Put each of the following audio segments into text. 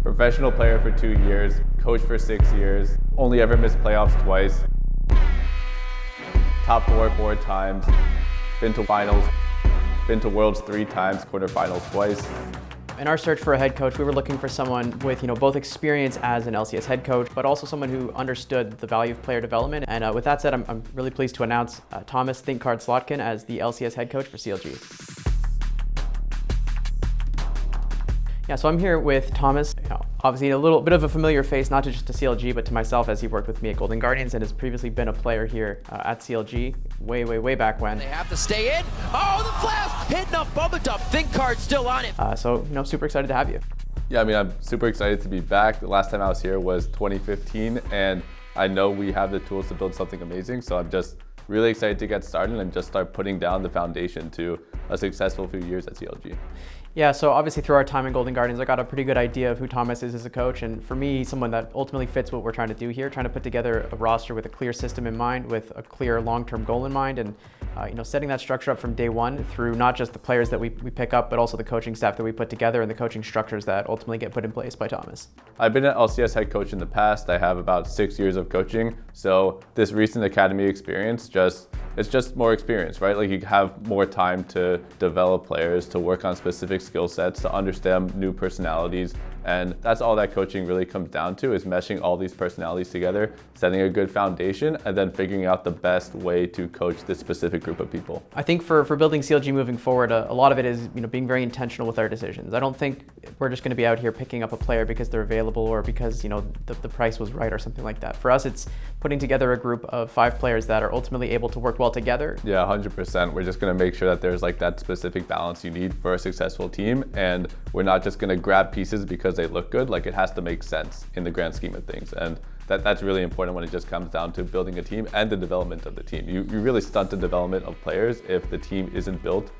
Professional player for 2 years, coach for 6 years, only ever missed playoffs twice, top 4 times, been to finals, been to Worlds 3 times, quarterfinals twice. In our search for a head coach, we were looking for someone with both experience as an LCS head coach, but also someone who understood the value of player development. And with that said, I'm really pleased to announce Thomas Thinkcard Slotkin as the LCS head coach for CLG. Yeah, so I'm here with Thomas, obviously a little bit of a familiar face, not just to CLG, but to myself, as he worked with me at Golden Guardians and has previously been a player here at CLG way back when. They have to stay in. Oh, the flash! Hitting up, bubba dump. Thinkcard still on it. So, super excited to have you. Yeah, I mean, I'm super excited to be back. The last time I was here was 2015, and I know we have the tools to build something amazing, so I'm just really excited to get started and just start putting down the foundation to a successful few years at CLG. Yeah, so obviously through our time in Golden Guardians, I got a pretty good idea of who Thomas is as a coach, and for me, he's someone that ultimately fits what we're trying to do here, trying to put together a roster with a clear system in mind, with a clear long-term goal in mind, and setting that structure up from day one through not just the players that we pick up, but also the coaching staff that we put together and the coaching structures that ultimately get put in place by Thomas. I've been an LCS head coach in the past. I have about 6 years of coaching, so this recent academy experience it's just more experience, right? Like, you have more time to develop players, to work on specific skill sets, to understand new personalities. And that's all that coaching really comes down to, is meshing all these personalities together, setting a good foundation, and then figuring out the best way to coach this specific group of people. I think for building CLG moving forward, a lot of it is being very intentional with our decisions. I don't think we're just going to be out here picking up a player because they're available or because the price was right or something like that. For us, it's putting together a group of 5 players that are ultimately able to work well together. Yeah, 100%. We're just going to make sure that there's that specific balance you need for a successful team, and we're not just going to grab pieces because they look good. Like, it has to make sense in the grand scheme of things, and that's really important when it just comes down to building a team and the development of the team. You really stunt the development of players if the team isn't built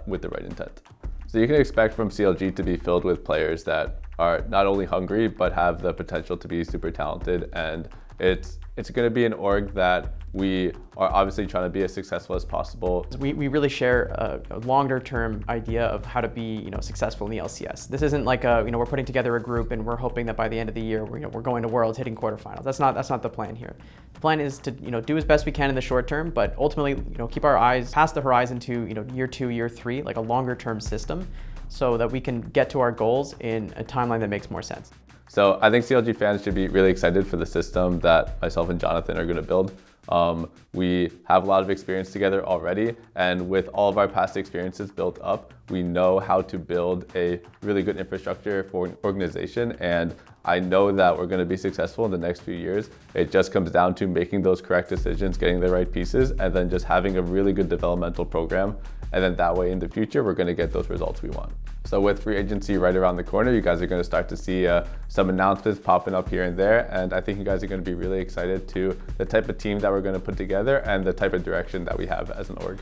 with the right intent. So you can expect from CLG to be filled with players that are not only hungry, but have the potential to be super talented, and it's going to be an org that we are obviously trying to be as successful as possible. We really share a longer term idea of how to be successful in the LCS. This isn't like we're putting together a group and we're hoping that by the end of the year we're going to Worlds, hitting quarterfinals. That's not the plan here. The plan is to do as best we can in the short term, but ultimately keep our eyes past the horizon to year 2, year 3, like a longer term system, so that we can get to our goals in a timeline that makes more sense. So I think CLG fans should be really excited for the system that myself and Jonathon are going to build. We have a lot of experience together already, and with all of our past experiences built up, we know how to build a really good infrastructure for an organization, and I know that we're going to be successful in the next few years. It just comes down to making those correct decisions, getting the right pieces, and then just having a really good developmental program, and then that way in the future we're going to get those results we want. So with free agency right around the corner, you guys are going to start to see some announcements popping up here and there, and I think you guys are going to be really excited to the type of team that we're going to put together and the type of direction that we have as an org.